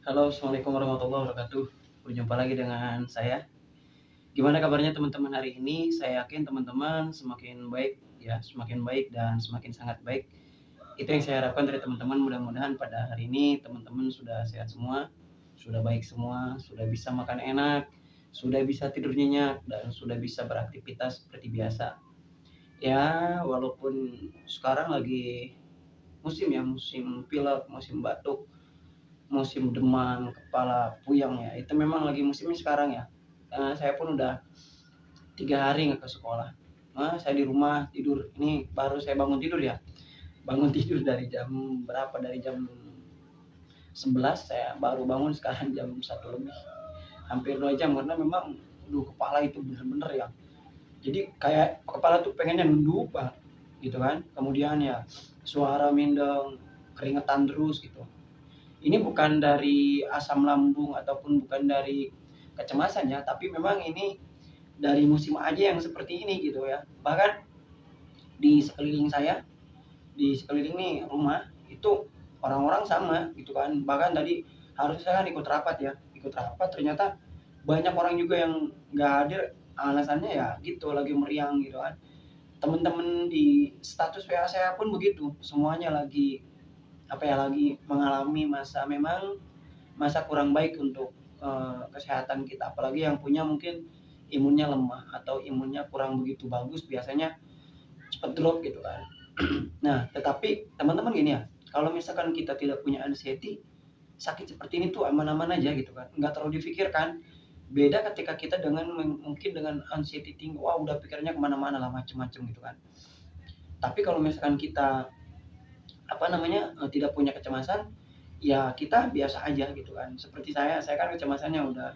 Halo, assalamualaikum warahmatullahi wabarakatuh. Berjumpa lagi dengan saya. Gimana kabarnya teman-teman hari ini? Saya yakin teman-teman semakin baik, ya, semakin baik dan semakin sangat baik. Itu yang saya harapkan dari teman-teman. Mudah-mudahan pada hari ini teman-teman sudah sehat semua, sudah baik semua, sudah bisa makan enak, sudah bisa tidur nyenyak, dan sudah bisa beraktivitas seperti biasa. Ya, walaupun sekarang lagi musim ya, musim pilek, musim batuk, musim demam, kepala puyeng ya, itu memang lagi musimnya sekarang ya. Saya pun udah 3 hari nggak ke sekolah. Saya di rumah tidur. Ini baru saya bangun tidur ya. Bangun tidur dari jam berapa? Dari jam 11 saya baru bangun sekarang jam 1 lebih. Hampir 2 jam karena memang kepala itu bener-bener ya. Jadi kayak kepala tuh pengennya nunduk banget gitu kan. Kemudian ya suara mindeng, keringetan terus gitu. Ini bukan dari asam lambung ataupun bukan dari kecemasan ya, tapi memang ini dari musim aja yang seperti ini gitu ya. Bahkan di sekeliling saya, di sekeliling nih rumah itu orang-orang sama gitu kan. Bahkan tadi harusnya saya kan ikut rapat ya, ikut rapat ternyata banyak orang juga yang nggak hadir, alasannya ya gitu lagi meriang gitu kan. Teman-teman di status WA saya pun begitu, semuanya lagi apa ya, lagi mengalami masa kurang baik untuk kesehatan kita, apalagi yang punya mungkin imunnya lemah atau imunnya kurang begitu bagus, biasanya cepat drop gitu kan. Nah, tetapi teman-teman gini ya, kalau misalkan kita tidak punya anxiety, sakit seperti ini tuh aman-aman aja gitu kan, nggak terlalu difikirkan. Beda ketika kita dengan mungkin dengan anxiety tinggi, wah udah pikirnya kemana-mana lah macem-macem gitu kan. Tapi kalau misalkan kita apa namanya tidak punya kecemasan, ya kita biasa aja gitu kan. Seperti saya kan kecemasannya udah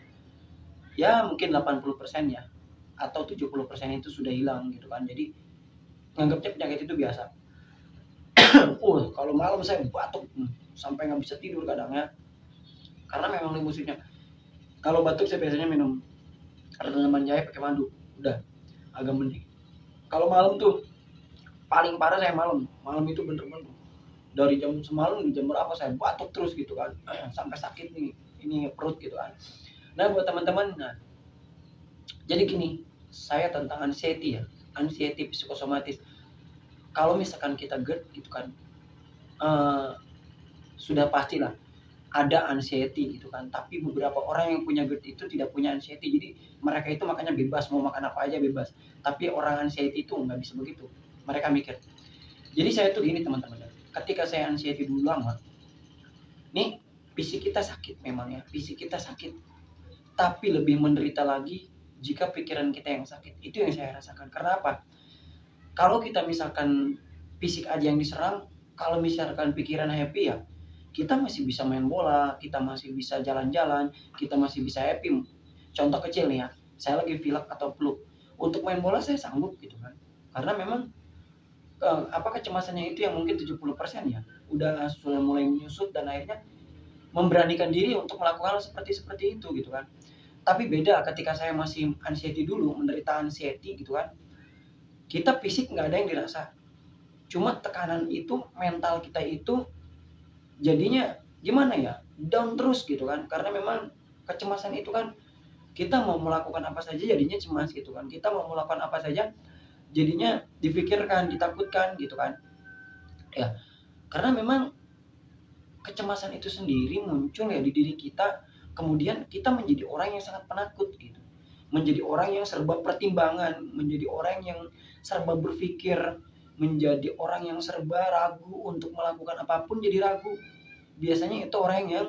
ya mungkin 80% ya, atau 70% itu sudah hilang gitu kan. Jadi nganggapnya penyakit itu biasa. Kalau malam saya batuk sampai nggak bisa tidur kadang ya, karena memang musimnya. Kalau batuk saya biasanya minum redaman jahe pakai madu, udah agak mending. Kalau malam tuh paling parah saya malam, malam itu bener-bener dari jam semalam di jam berapa saya batuk terus gitu kan, sampai sakit nih ini perut gitu kan. Nah buat teman-teman, nah jadi gini, saya tentang anxiety ya, anxiety psikosomatis. Kalau misalkan kita GERD gitu kan, eh, sudah pastilah ada anxiety gitu kan. Tapi beberapa orang yang punya GERD itu tidak punya anxiety. Jadi mereka itu makanya bebas, mau makan apa aja bebas. Tapi orang anxiety itu nggak bisa begitu. Mereka mikir. Jadi saya tuh gini teman-teman. Ketika saya anxiety dulu lama, nih fisik kita sakit memang ya, fisik kita sakit. Tapi lebih menderita lagi jika pikiran kita yang sakit. Itu yang saya rasakan. Karena apa? Kalau kita misalkan fisik aja yang diserang, kalau misalkan pikiran happy ya, kita masih bisa main bola, kita masih bisa jalan-jalan, kita masih bisa happy. Contoh kecil nih ya, saya lagi pilek atau flu. Untuk main bola saya sanggup gitu kan. Karena memang kecemasannya itu yang mungkin 70% ya, udah sudah mulai menyusut dan akhirnya memberanikan diri untuk melakukan hal seperti itu gitu kan. Tapi beda ketika saya masih anxiety dulu, menderita anxiety gitu kan, kita fisik nggak ada yang dirasa, cuma tekanan itu mental kita itu jadinya gimana ya, down terus gitu kan. Karena memang kecemasan itu kan, kita mau melakukan apa saja jadinya cemas gitu kan, kita mau melakukan apa saja jadinya difikirkan, ditakutkan gitu kan ya. Karena memang kecemasan itu sendiri muncul ya di diri kita, kemudian kita menjadi orang yang sangat penakut gitu, menjadi orang yang serba pertimbangan, menjadi orang yang serba berpikir, menjadi orang yang serba ragu untuk melakukan apapun, jadi ragu. Biasanya itu orang yang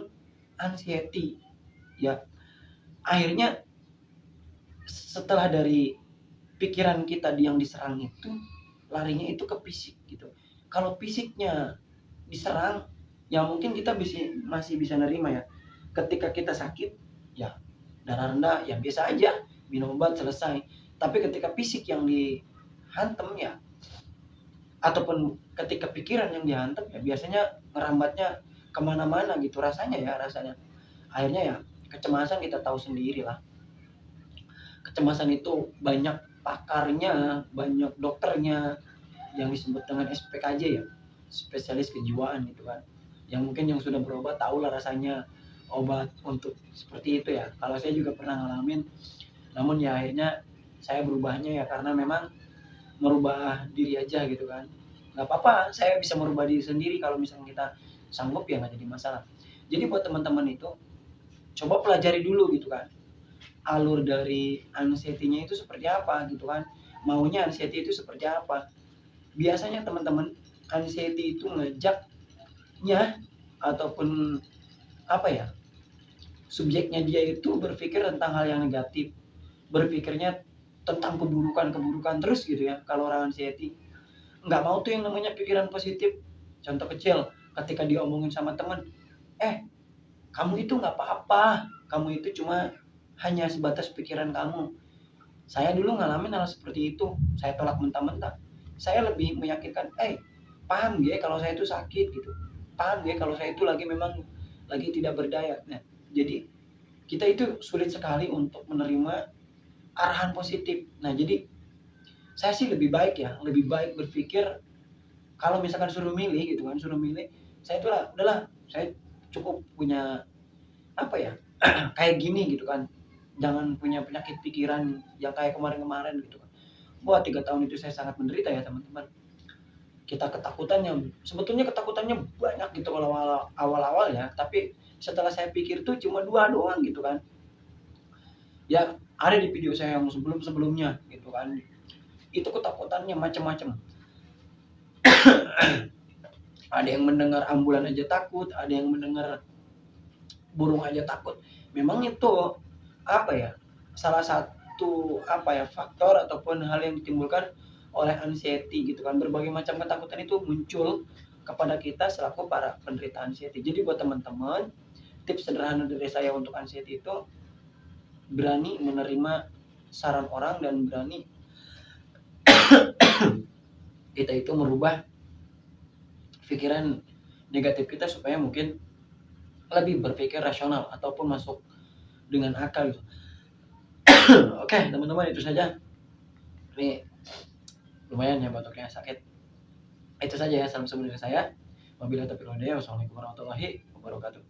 anxiety ya. Akhirnya setelah dari pikiran kita yang diserang itu, larinya itu ke fisik gitu. Kalau fisiknya diserang, ya mungkin kita masih bisa nerima ya. Ketika kita sakit, ya darah rendah, ya biasa aja, minum obat selesai. Tapi ketika fisik yang dihantam ya, ataupun ketika pikiran yang dihantam ya, biasanya ngerambatnya kemana-mana gitu rasanya ya, rasanya. Akhirnya ya kecemasan kita tahu sendiri lah. Kecemasan itu banyak pakarnya, banyak dokternya, yang disebut dengan SPKJ ya, spesialis kejiwaan gitu kan. Yang mungkin yang sudah berobat tahu lah rasanya. obat untuk seperti itu ya. Kalau saya juga pernah ngalamin, namun ya akhirnya saya berubahnya ya karena memang merubah diri aja gitu kan. Nggak apa-apa, saya bisa merubah diri sendiri kalau misalnya kita sanggup ya nggak jadi masalah. Jadi buat teman-teman itu coba pelajari dulu gitu kan, alur dari anxiety-nya itu seperti apa gitu kan, maunya anxiety itu seperti apa. Biasanya teman-teman anxiety itu ngejaknya ataupun apa ya, subjeknya dia itu berpikir tentang hal yang negatif, berpikirnya tentang keburukan-keburukan terus gitu ya. Kalau orang anxiety nggak mau tuh yang namanya pikiran positif. Contoh kecil, ketika diomongin sama teman, kamu itu nggak apa-apa, kamu itu cuma hanya sebatas pikiran kamu. Saya dulu ngalamin hal seperti itu, saya tolak mentah-mentah. Saya lebih meyakinkan, paham ya kalau saya itu sakit gitu, paham ya kalau saya itu lagi memang lagi tidak berdaya. Nah, jadi kita itu sulit sekali untuk menerima arahan positif. Nah, jadi saya sih lebih baik berpikir kalau misalkan suruh milih gitu kan, saya itu lah udahlah, saya cukup punya apa ya, kayak gini gitu kan, jangan punya penyakit pikiran yang kayak kemarin-kemarin gitu kan. Wah, 3 tahun itu saya sangat menderita ya teman-teman. Kita sebetulnya ketakutannya banyak gitu kalau awal-awal ya, tapi setelah saya pikir tuh cuma 2 doang gitu kan. Ya ada di video saya yang sebelum-sebelumnya gitu kan. Itu ketakutannya macam-macam. Ada yang mendengar ambulan aja takut, ada yang mendengar burung aja takut. Memang itu apa ya, salah satu apa ya, faktor ataupun hal yang ditimbulkan oleh anxiety gitu kan. Berbagai macam ketakutan itu muncul kepada kita selaku para penderita anxiety. Jadi buat teman-teman, tips sederhana dari saya untuk anxiety itu berani menerima saran orang dan berani kita itu merubah pikiran negatif kita supaya mungkin lebih berpikir rasional ataupun masuk dengan akal gitu. Oke, teman-teman, itu saja. Ini lumayan ya batuknya sakit. Itu saja ya, salam dari saya. Wabillahi taufiq wal hidayah. Wassalamualaikum warahmatullahi wabarakatuh.